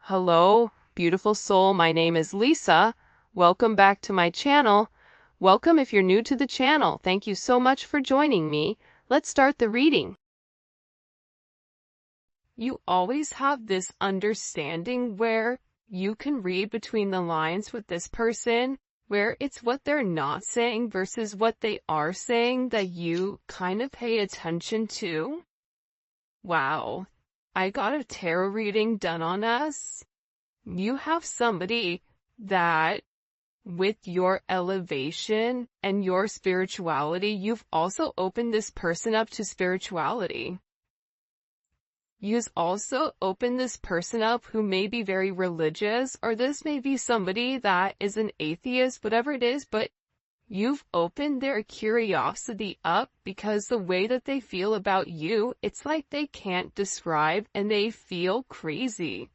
Hello, beautiful soul. My name is Lisa. Welcome back to my channel. Welcome if you're new to the channel. Thank you so much for joining me. Let's start the reading. You always have this understanding where you can read between the lines with this person, where it's what they're not saying versus what they are saying that you kind of pay attention to. Wow, I got a tarot reading done on us. You have somebody that, with your elevation and your spirituality, you've also opened this person up to spirituality. You've also opened this person up who may be very religious, or this may be somebody that is an atheist, whatever it is, but you've opened their curiosity up because the way that they feel about you, it's like they can't describe and they feel crazy.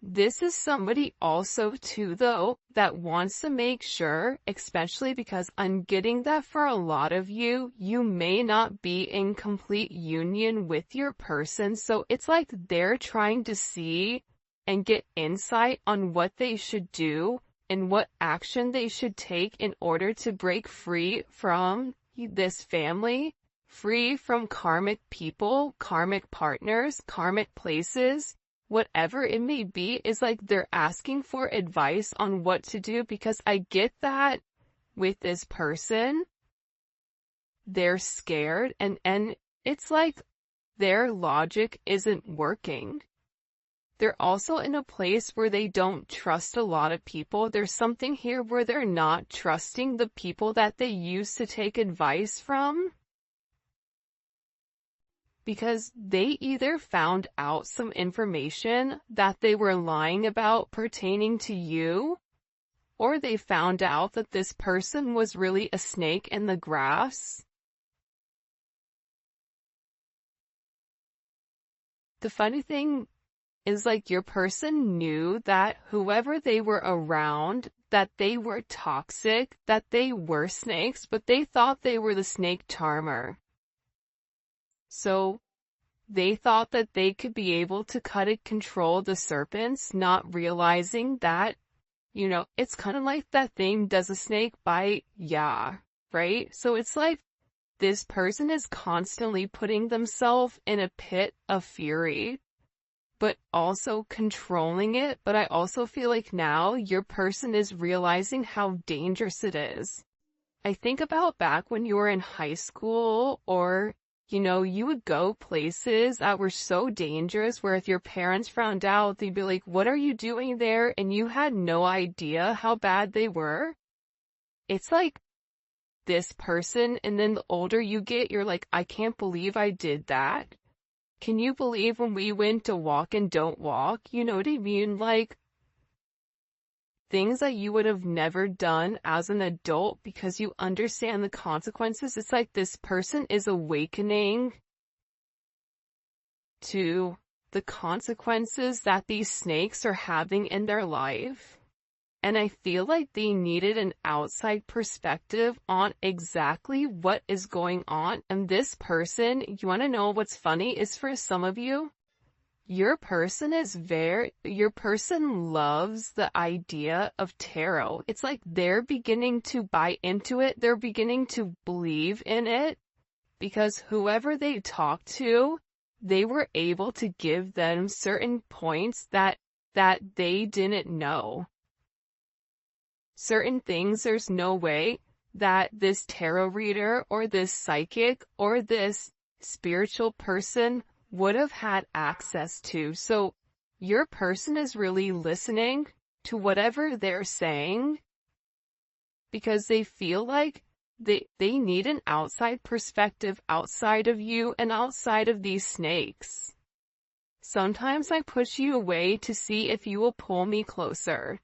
This is somebody also too though that wants to make sure, especially because I'm getting that for a lot of you, you may not be in complete union with your person, so it's like they're trying to see and get insight on what they should do and what action they should take in order to break free from this family, free from karmic people, karmic partners, karmic places. Whatever it may be, is like they're asking for advice on what to do, because I get that with this person, they're scared and it's like their logic isn't working. They're also in a place where they don't trust a lot of people. There's something here where they're not trusting the people that they used to take advice from, because they either found out some information that they were lying about pertaining to you, or they found out that this person was really a snake in the grass. The funny thing is, like, your person knew that whoever they were around, that they were toxic, that they were snakes, but they thought they were the snake charmer. So they thought that they could be able to cut and control the serpents, not realizing that, it's kind of like that thing, does a snake bite? Yeah, right? So it's like this person is constantly putting themselves in a pit of fury, but also controlling it. But I also feel like now your person is realizing how dangerous it is. I think about back when you were in high school, or you would go places that were so dangerous where if your parents found out, they'd be like, what are you doing there? And you had no idea how bad they were. It's like this person, and then the older you get, you're like, I can't believe I did that. Can you believe when we went to walk and don't walk? You know what I mean? Like, things that you would have never done as an adult because you understand the consequences. It's like this person is awakening to the consequences that these snakes are having in their life. And I feel like they needed an outside perspective on exactly what is going on. And this person, you want to know what's funny, is for some of you, your person loves the idea of tarot. It's like they're beginning to buy into it. They're beginning to believe in it because whoever they talked to, they were able to give them certain points that they didn't know. Certain things there's no way that this tarot reader or this psychic or this spiritual person would have had access to. So your person is really listening to whatever they're saying because they feel like they need an outside perspective outside of you and outside of these snakes. Sometimes I push you away to see if you will pull me closer.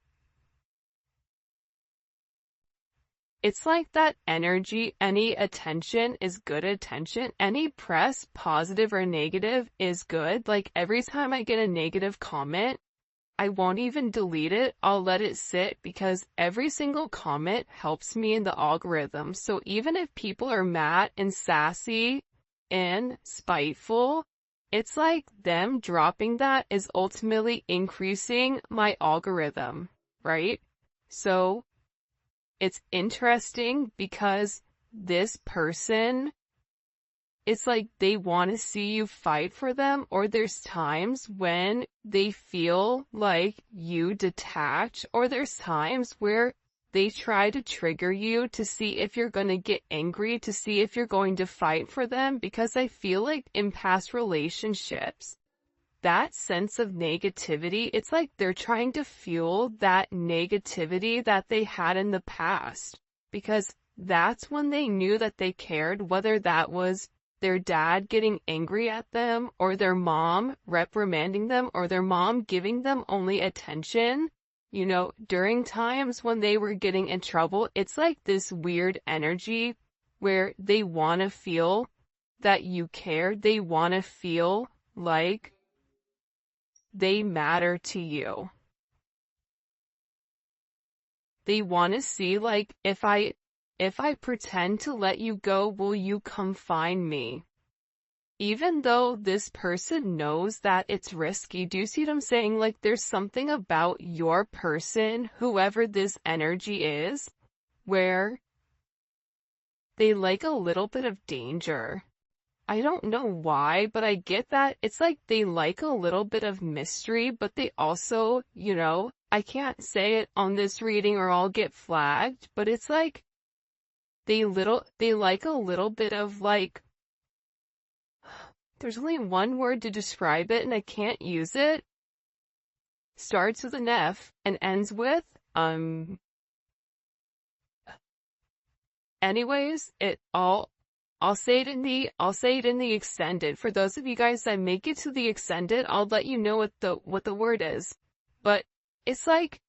It's like that energy, any attention is good attention. Any press, positive or negative, is good. Like every time I get a negative comment, I won't even delete it. I'll let it sit because every single comment helps me in the algorithm. So even if people are mad and sassy and spiteful, it's like them dropping that is ultimately increasing my algorithm, right? So it's interesting because this person, it's like they want to see you fight for them, or there's times when they feel like you detach, or there's times where they try to trigger you to see if you're going to get angry, to see if you're going to fight for them, because I feel like in past relationships, that sense of negativity, it's like they're trying to fuel that negativity that they had in the past, because that's when they knew that they cared, whether that was their dad getting angry at them, or their mom reprimanding them, or their mom giving them only attention. You know, during times when they were getting in trouble, it's like this weird energy where they want to feel that you care. They want to feel like they matter to you. They want to see, like, if I pretend to let you go, will you come find me? Even though this person knows that it's risky. Do you see what I'm saying? Like, there's something about your person, whoever this energy is, where they like a little bit of danger. I don't know why, but I get that. It's like they like a little bit of mystery, but they also, you know, I can't say it on this reading or I'll get flagged, but it's like they like a little bit of, like, there's only one word to describe it and I can't use it. Starts with an F and ends with, anyways, I'll say it in the extended. For those of you guys that make it to the extended, I'll let you know what the word is. But it's like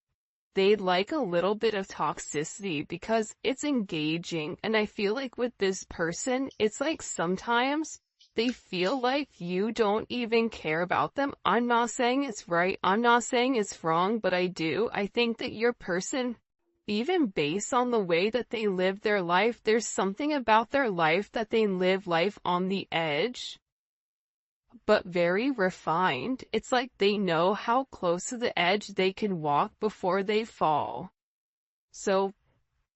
they like a little bit of toxicity because it's engaging. And I feel like with this person, it's like sometimes they feel like you don't even care about them. I'm not saying it's right. I'm not saying it's wrong, but I do. I think that your person, even based on the way that they live their life, there's something about their life that they live life on the edge, but very refined. It's like they know how close to the edge they can walk before they fall. So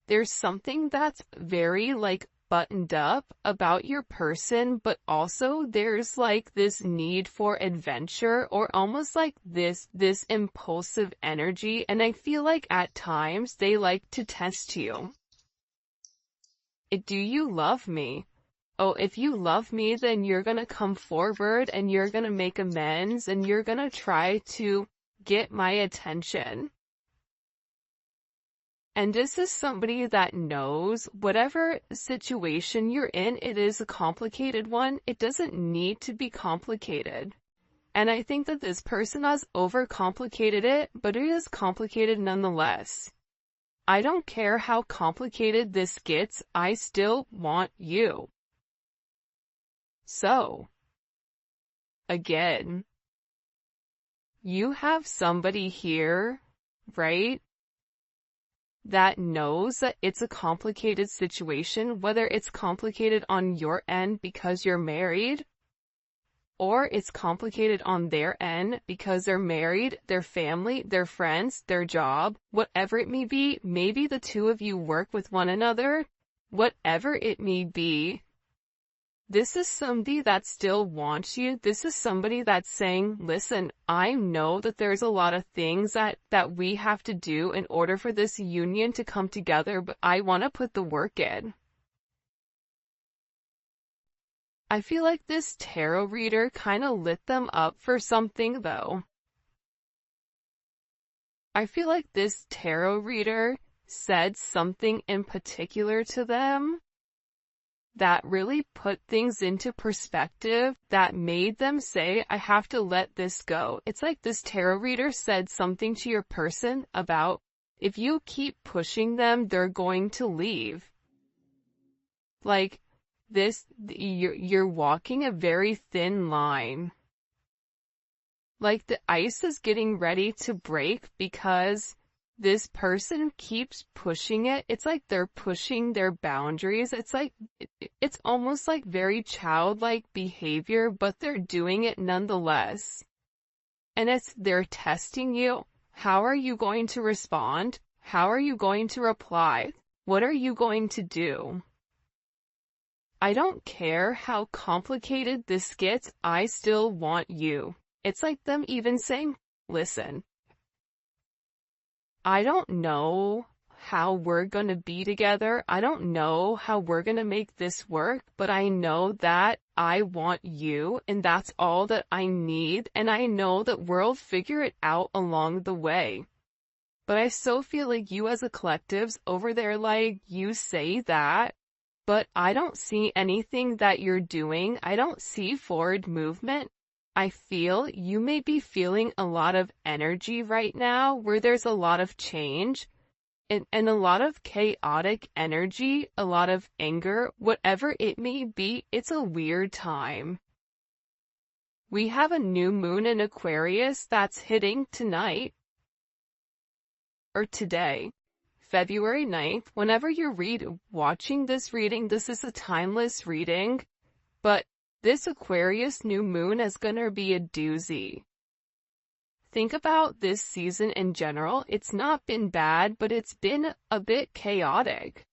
there's something that's very, like, buttoned up about your person, but also there's like this need for adventure, or almost like this impulsive energy, and I feel like at times they like to test you. Do you love me? Oh, if you love me, then you're gonna come forward and you're gonna make amends and you're gonna try to get my attention. And this is somebody that knows whatever situation you're in, it is a complicated one. It doesn't need to be complicated. And I think that this person has overcomplicated it, but it is complicated nonetheless. I don't care how complicated this gets, I still want you. So, again, you have somebody here, right, that knows that it's a complicated situation, whether it's complicated on your end because you're married, or it's complicated on their end because they're married, their family, their friends, their job, whatever it may be. Maybe the two of you work with one another, whatever it may be. This is somebody that still wants you. This is somebody that's saying, listen, I know that there's a lot of things that we have to do in order for this union to come together, but I want to put the work in. I feel like this tarot reader kind of lit them up for something, though. I feel like this tarot reader said something in particular to them that really put things into perspective, that made them say, I have to let this go. It's like this tarot reader said something to your person about, if you keep pushing them, they're going to leave. Like, you're walking a very thin line. Like, the ice is getting ready to break because this person keeps pushing it. It's like they're pushing their boundaries. It's like, it's almost like very childlike behavior, but they're doing it nonetheless. And they're testing you. How are you going to respond? How are you going to reply? What are you going to do? I don't care how complicated this gets, I still want you. It's like them even saying, listen, I don't know how we're gonna be together. I don't know how we're gonna make this work, but I know that I want you, and that's all that I need, and I know that we'll figure it out along the way. But I so feel like you as a collective's over there, like, you say that, but I don't see anything that you're doing. I don't see forward movement. I feel you may be feeling a lot of energy right now where there's a lot of change and a lot of chaotic energy, a lot of anger, whatever it may be. It's a weird time. We have a new moon in Aquarius that's hitting tonight or today. February 9th, whenever you're watching this reading, this is a timeless reading, but this Aquarius new moon is gonna be a doozy. Think about this season in general. It's not been bad, but it's been a bit chaotic.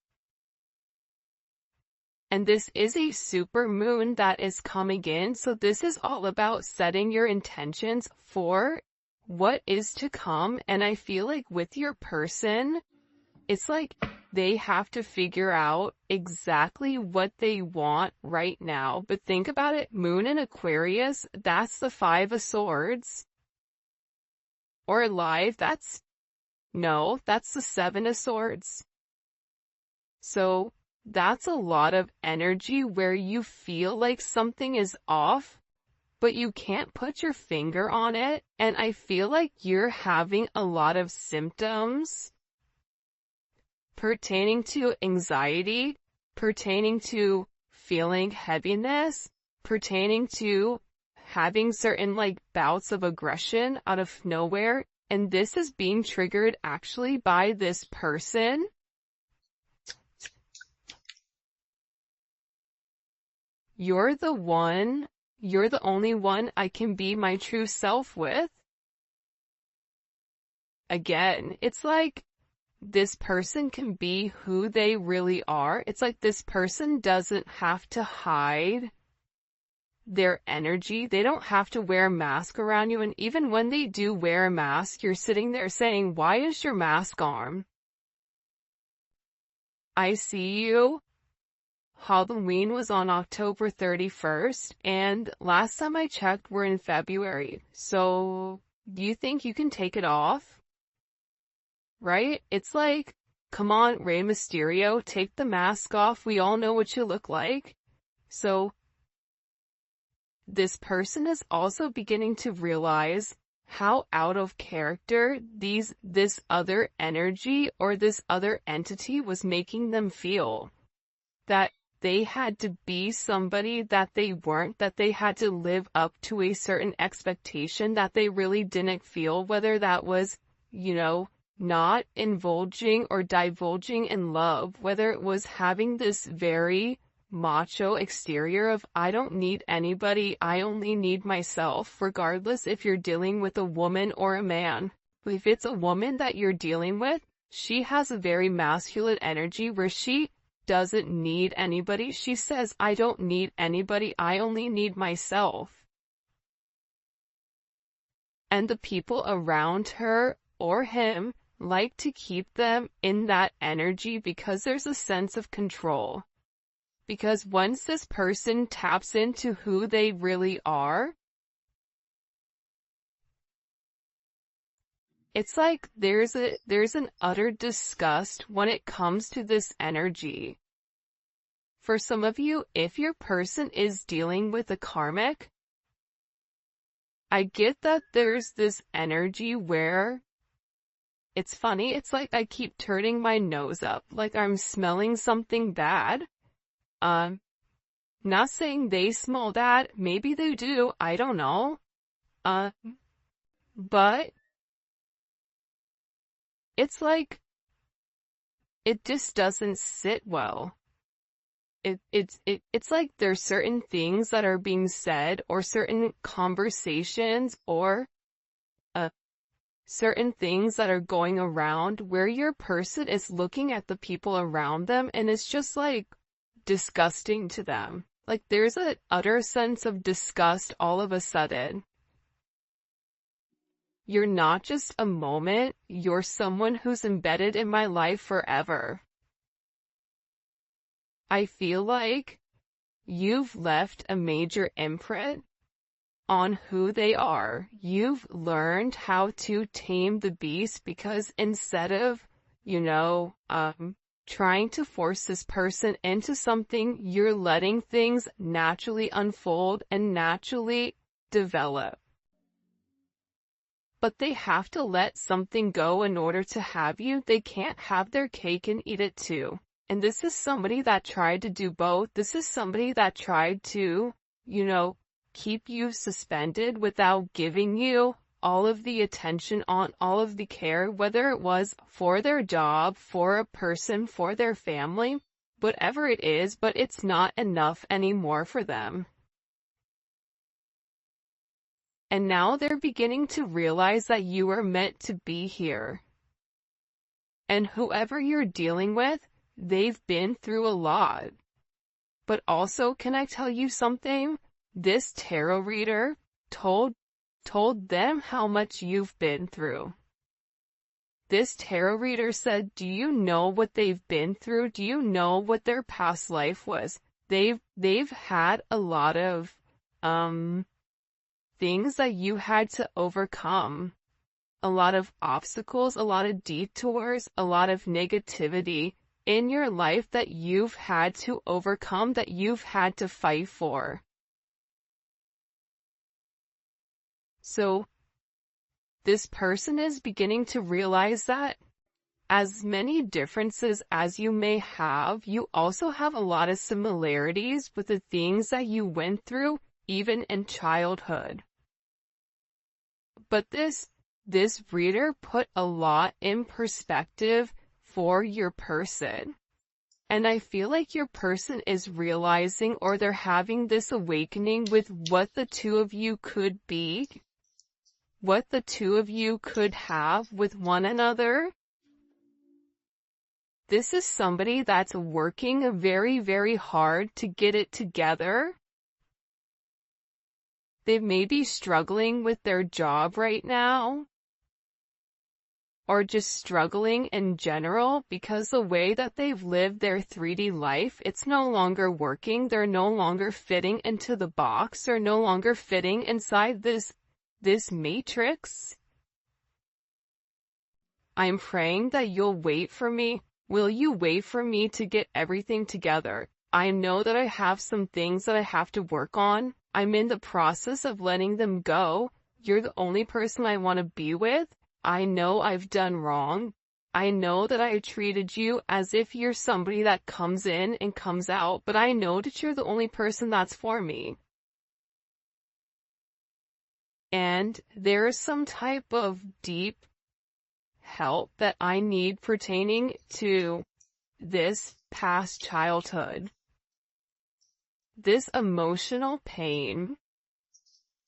And this is a super moon that is coming in, so this is all about setting your intentions for what is to come. And I feel like with your person, it's like they have to figure out exactly what they want right now. But think about it, moon in Aquarius, that's the 5 of Swords. Or live, that's the 7 of Swords. So that's a lot of energy where you feel like something is off, but you can't put your finger on it. And I feel like you're having a lot of symptoms pertaining to anxiety, pertaining to feeling heaviness, pertaining to having certain like bouts of aggression out of nowhere. And this is being triggered actually by this person. You're the only one I can be my true self with. Again, it's like this person can be who they really are. It's like this person doesn't have to hide their energy. They don't have to wear a mask around you. And even when they do wear a mask, you're sitting there saying, why is your mask on? I see you. Halloween was on October 31st, and last time I checked, we're in February. So, do you think you can take it off? Right? It's like, come on, Rey Mysterio, take the mask off. We all know what you look like. So, this person is also beginning to realize how out of character this other energy or this other entity was making them feel. That they had to be somebody that they weren't, that they had to live up to a certain expectation that they really didn't feel, whether that was, not indulging or divulging in love, whether it was having this very macho exterior of, I don't need anybody, I only need myself, regardless if you're dealing with a woman or a man. If it's a woman that you're dealing with, she has a very masculine energy where she doesn't need anybody. She says, I don't need anybody, I only need myself. And the people around her or him like to keep them in that energy because there's a sense of control. Because once this person taps into who they really are, it's like there's an utter disgust when it comes to this energy. For some of you, if your person is dealing with a karmic, I get that there's this energy where it's funny, it's like I keep turning my nose up, like I'm smelling something bad. Not saying they smell that, maybe they do, I don't know. But it's like, it just doesn't sit well. It's like there's certain things that are being said, or certain conversations, or certain things that are going around where your person is looking at the people around them and it's just like disgusting to them. Like there's an utter sense of disgust all of a sudden. You're not just a moment, you're someone who's embedded in my life forever. I feel like you've left a major imprint on who they are. You've learned how to tame the beast, because instead of, trying to force this person into something, you're letting things naturally unfold and naturally develop. But they have to let something go in order to have you. They can't have their cake and eat it too. And this is somebody that tried to do both. This is somebody that tried to, keep you suspended without giving you all of the attention, on all of the care, whether it was for their job, for a person, for their family, whatever it is, but it's not enough anymore for them. And now they're beginning to realize that you are meant to be here. And whoever you're dealing with, they've been through a lot. But also, can I tell you something? This tarot reader told them how much you've been through. This tarot reader said, do you know what they've been through? Do you know what their past life was? They've had a lot of things that you had to overcome. A lot of obstacles, a lot of detours, a lot of negativity in your life that you've had to overcome, that you've had to fight for. So, this person is beginning to realize that as many differences as you may have, you also have a lot of similarities with the things that you went through, even in childhood. But this reader put a lot in perspective for your person. And I feel like your person is realizing, or they're having this awakening with what the two of you could be, what the two of you could have with one another. This is somebody that's working very, very hard to get it together. They may be struggling with their job right now, or just struggling in general, because the way that they've lived their 3D life, it's no longer working. They're no longer fitting into the box. They're no longer fitting inside this matrix. I'm praying that you'll wait for me. Will you wait for me to get everything together? I know that I have some things that I have to work on. I'm in the process of letting them go. You're the only person I want to be with. I know I've done wrong. I know that I treated you as if you're somebody that comes in and comes out, but I know that you're the only person that's for me. And there's some type of deep help that I need pertaining to this past childhood. This emotional pain,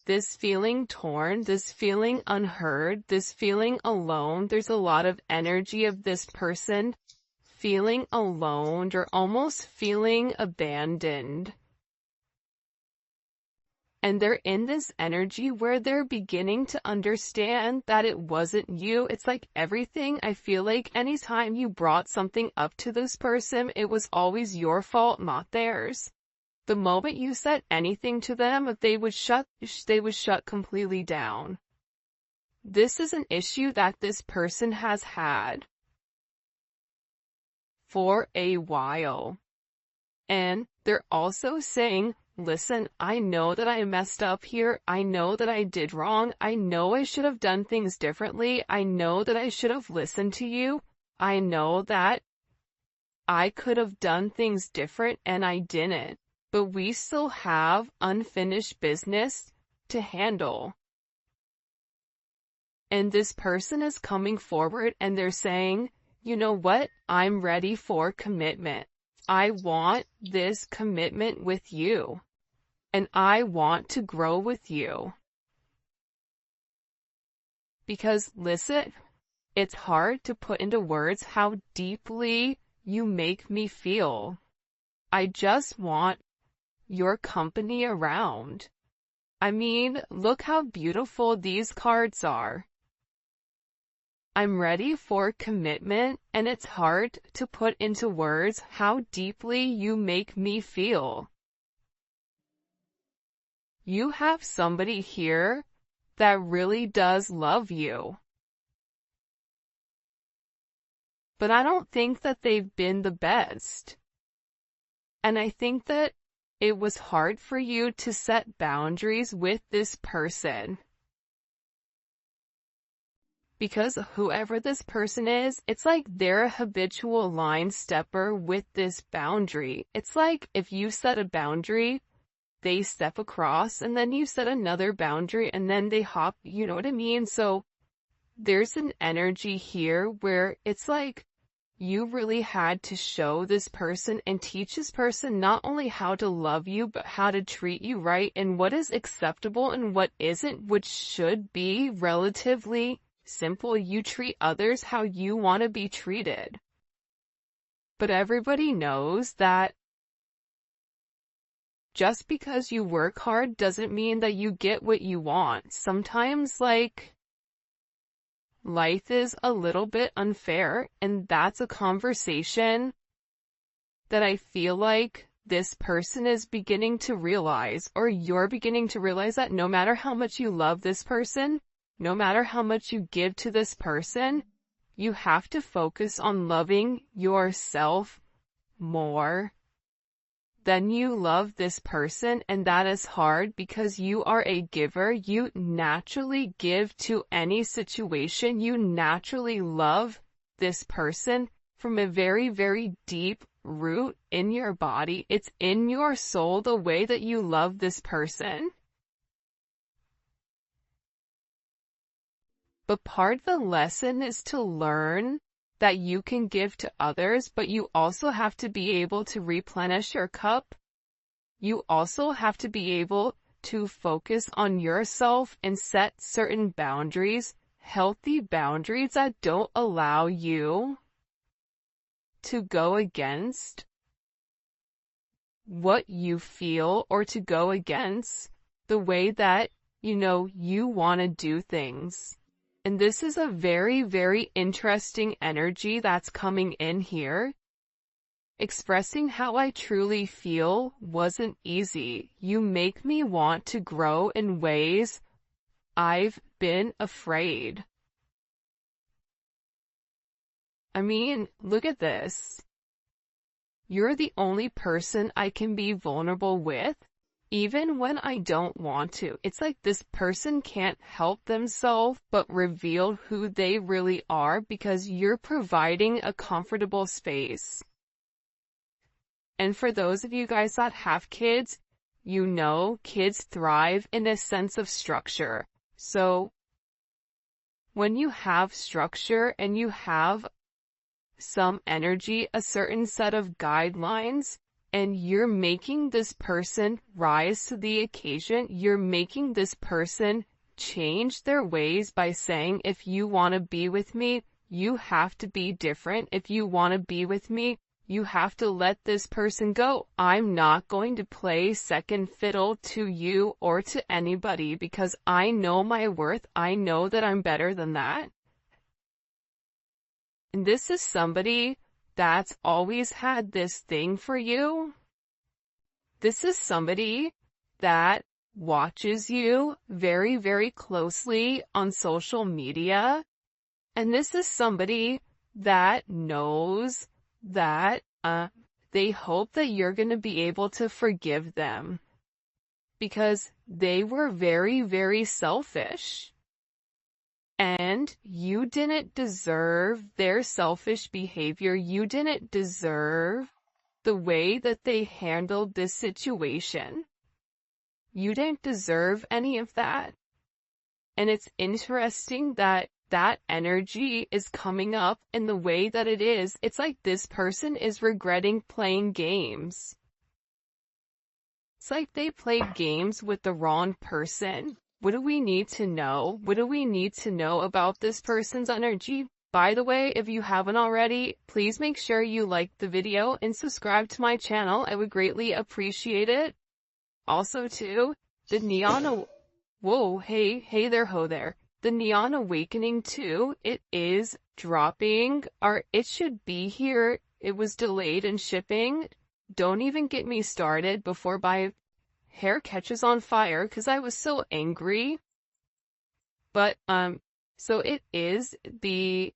this feeling torn, this feeling unheard, this feeling alone. There's a lot of energy of this person feeling alone, or almost feeling abandoned. And they're in this energy where they're beginning to understand that it wasn't you. It's like everything, I feel like anytime you brought something up to this person, it was always your fault, not theirs. The moment you said anything to them, they would shut completely down. This is an issue that this person has had for a while. And they're also saying, listen, I know that I messed up here. I know that I did wrong. I know I should have done things differently. I know that I should have listened to you. I know that I could have done things different and I didn't. But we still have unfinished business to handle. And this person is coming forward and they're saying, you know what? I'm ready for commitment. I want this commitment with you. And I want to grow with you. Because listen, it's hard to put into words how deeply you make me feel. I just want your company around. I mean, look how beautiful these cards are. I'm ready for commitment, and it's hard to put into words how deeply you make me feel. You have somebody here that really does love you. But I don't think that they've been the best. And I think that it was hard for you to set boundaries with this person. Because whoever this person is, it's like they're a habitual line stepper with this boundary. It's like if you set a boundary, they step across, and then you set another boundary, and then they hop, you know what I mean? So there's an energy here where it's like you really had to show this person and teach this person not only how to love you, but how to treat you right, and what is acceptable and what isn't, which should be relatively simple. You treat others how you want to be treated. But everybody knows that just because you work hard doesn't mean that you get what you want. Sometimes, like, life is a little bit unfair, and that's a conversation that I feel like this person is beginning to realize, or you're beginning to realize, that no matter how much you love this person, no matter how much you give to this person, you have to focus on loving yourself more than you love this person. And that is hard because you are a giver. You naturally give to any situation. You naturally love this person from a very, very deep root in your body. It's in your soul, the way that you love this person. But part of the lesson is to learn that you can give to others, but you also have to be able to replenish your cup. You also have to be able to focus on yourself and set certain boundaries, healthy boundaries that don't allow you to go against what you feel, or to go against the way that, you want to do things. And this is a very, very interesting energy that's coming in here. Expressing how I truly feel wasn't easy. You make me want to grow in ways I've been afraid. I mean, look at this. You're the only person I can be vulnerable with, even when I don't want to. It's like this person can't help themselves but reveal who they really are, because you're providing a comfortable space. And for those of you guys that have kids, kids thrive in a sense of structure. So when you have structure and you have some energy, a certain set of guidelines, and you're making this person rise to the occasion, you're making this person change their ways by saying, if you want to be with me, you have to be different. If you want to be with me, you have to let this person go. I'm not going to play second fiddle to you or to anybody, because I know my worth. I know that I'm better than that. And this is somebody that's always had this thing for you. This is somebody that watches you very, very closely on social media. And this is somebody that knows that they hope that you're going to be able to forgive them, because they were very, very selfish. And you didn't deserve their selfish behavior. You didn't deserve the way that they handled this situation. You didn't deserve any of that. And it's interesting that that energy is coming up in the way that it is. It's like this person is regretting playing games. It's like they played games with the wrong person. What do we need to know? What do we need to know about this person's energy? By the way, if you haven't already, please make sure you like the video and subscribe to my channel. I would greatly appreciate it. Also too, the whoa, hey there, ho there. The Neon Awakening 2, it is dropping, or it should be here. It was delayed in shipping. Don't even get me started before my hair catches on fire because I was so angry. But, so it is the,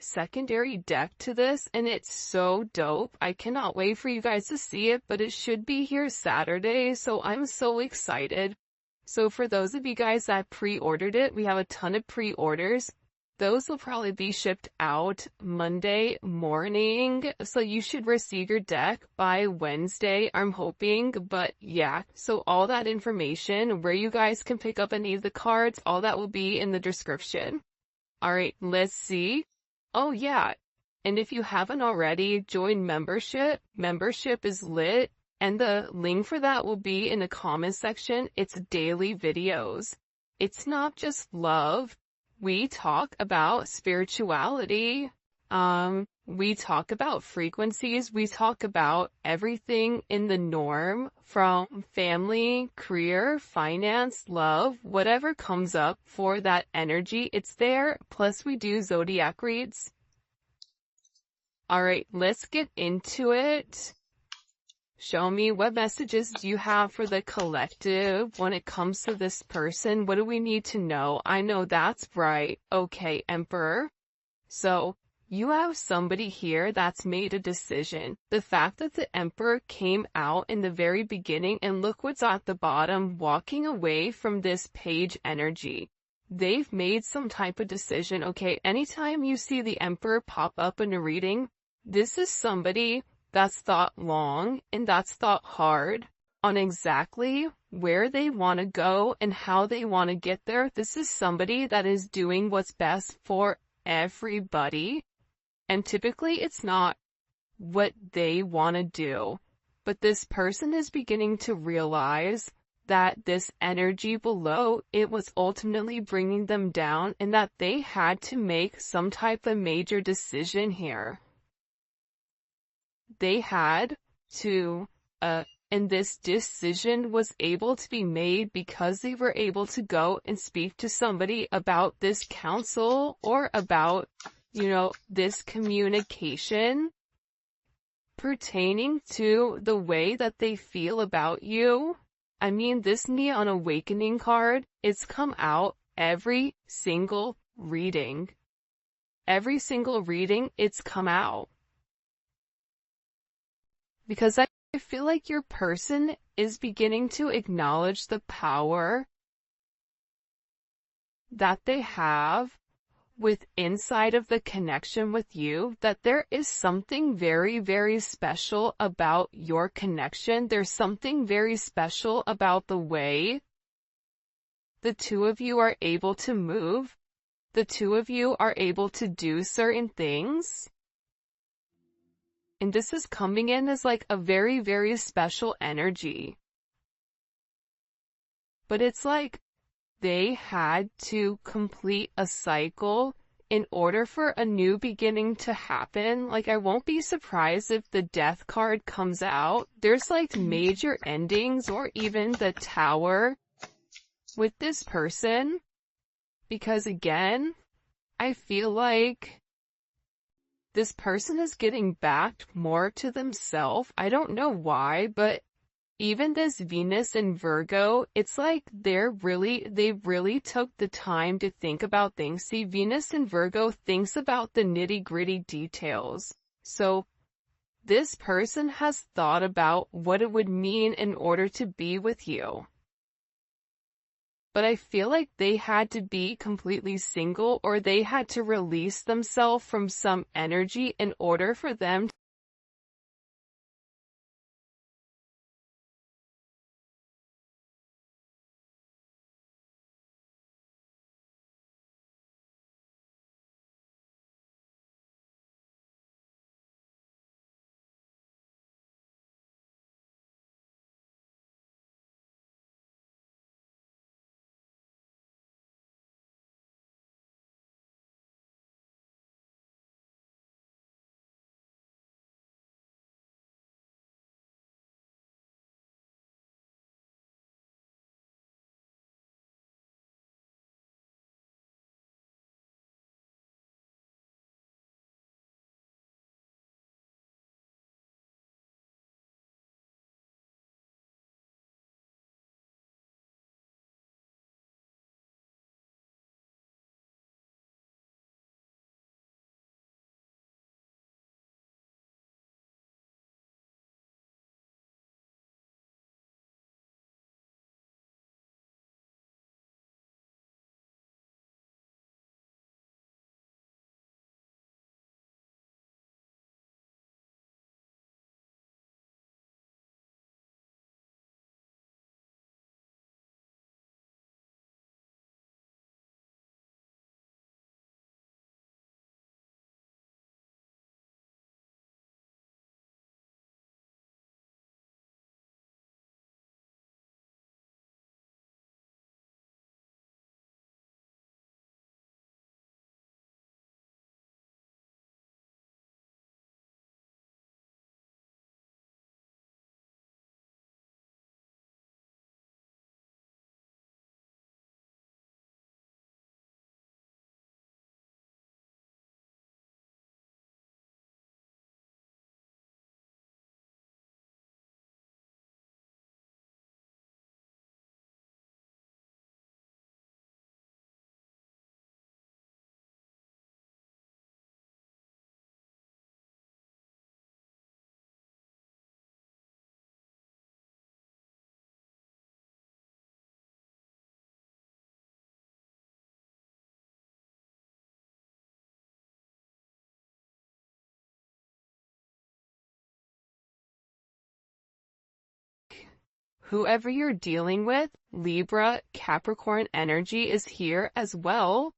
secondary deck to this, and it's so dope. I cannot wait for you guys to see it, but it should be here Saturday, so I'm so excited. So for those of you guys that pre-ordered it, we have a ton of pre-orders. Those will probably be shipped out Monday morning, so you should receive your deck by Wednesday, I'm hoping. But yeah, so all that information, where you guys can pick up any of the cards, all that will be in the description. Alright, let's see. Oh yeah, and if you haven't already, join membership. Membership is lit, and the link for that will be in the comment section. It's daily videos. It's not just love. We talk about spirituality. We talk about frequencies. We talk about everything in the norm, from family, career, finance, love, whatever comes up for that energy, it's there. Plus we do zodiac reads. Alright, let's get into it. Show me, what messages do you have for the collective when it comes to this person? What do we need to know? I know that's right. Okay, Emperor. So, you have somebody here that's made a decision. The fact that the Emperor came out in the very beginning, and look what's at the bottom, walking away from this page energy. They've made some type of decision. Okay, anytime you see the Emperor pop up in a reading, this is somebody that's thought long and that's thought hard on exactly where they want to go and how they want to get there. This is somebody that is doing what's best for everybody. And typically it's not what they want to do. But this person is beginning to realize that this energy below, it was ultimately bringing them down, and that they had to make some type of major decision here. They had to, and this decision was able to be made because they were able to go and speak to somebody about this counsel, or about, this communication pertaining to the way that they feel about you. I mean, this Neon Awakening card, it's come out every single reading. Every single reading, it's come out. Because I feel like your person is beginning to acknowledge the power that they have with inside of the connection with you, that there is something very, very special about your connection. There's something very special about the way the two of you are able to move. The two of you are able to do certain things. And this is coming in as like a very, very special energy. But it's like they had to complete a cycle in order for a new beginning to happen. Like, I won't be surprised if the Death card comes out. There's like major endings, or even the Tower with this person. Because again, I feel like this person is getting back more to themselves. I don't know why, but even this Venus and Virgo, it's like they really took the time to think about things. See, Venus and Virgo thinks about the nitty-gritty details. So this person has thought about what it would mean in order to be with you. But I feel like they had to be completely single, or they had to release themselves from some energy in order for them to whoever you're dealing with, Libra, Capricorn energy is here as well.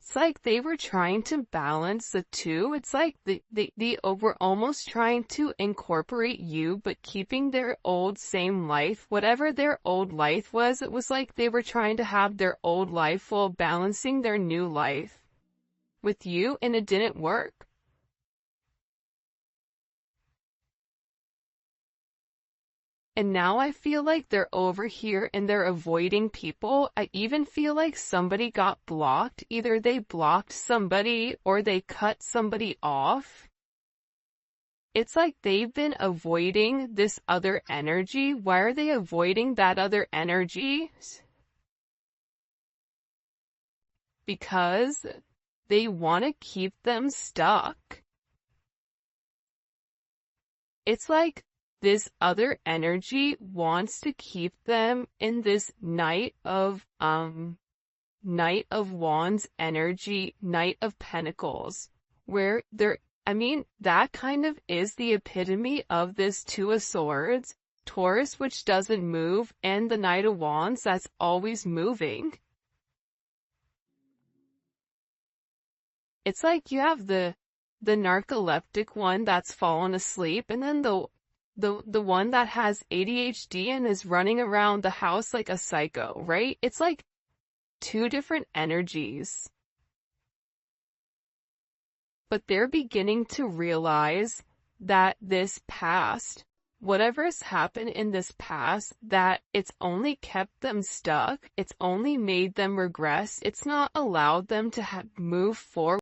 It's like they were trying to balance the two. It's like they were almost trying to incorporate you, but keeping their old same life. Whatever their old life was, it was like they were trying to have their old life while balancing their new life with you, and it didn't work. And now I feel like they're over here and they're avoiding people. I even feel like somebody got blocked. Either they blocked somebody or they cut somebody off. It's like they've been avoiding this other energy. Why are they avoiding that other energy? Because they want to keep them stuck. It's like this other energy wants to keep them in this Knight of Wands energy, Knight of Pentacles, where that kind of is the epitome of this Two of Swords, Taurus, which doesn't move, and the Knight of Wands that's always moving. It's like you have the narcoleptic one that's fallen asleep, and then the one that has ADHD and is running around the house like a psycho, right? It's like two different energies. But they're beginning to realize that this past, whatever's happened in this past, that it's only kept them stuck, it's only made them regress, it's not allowed them to move forward.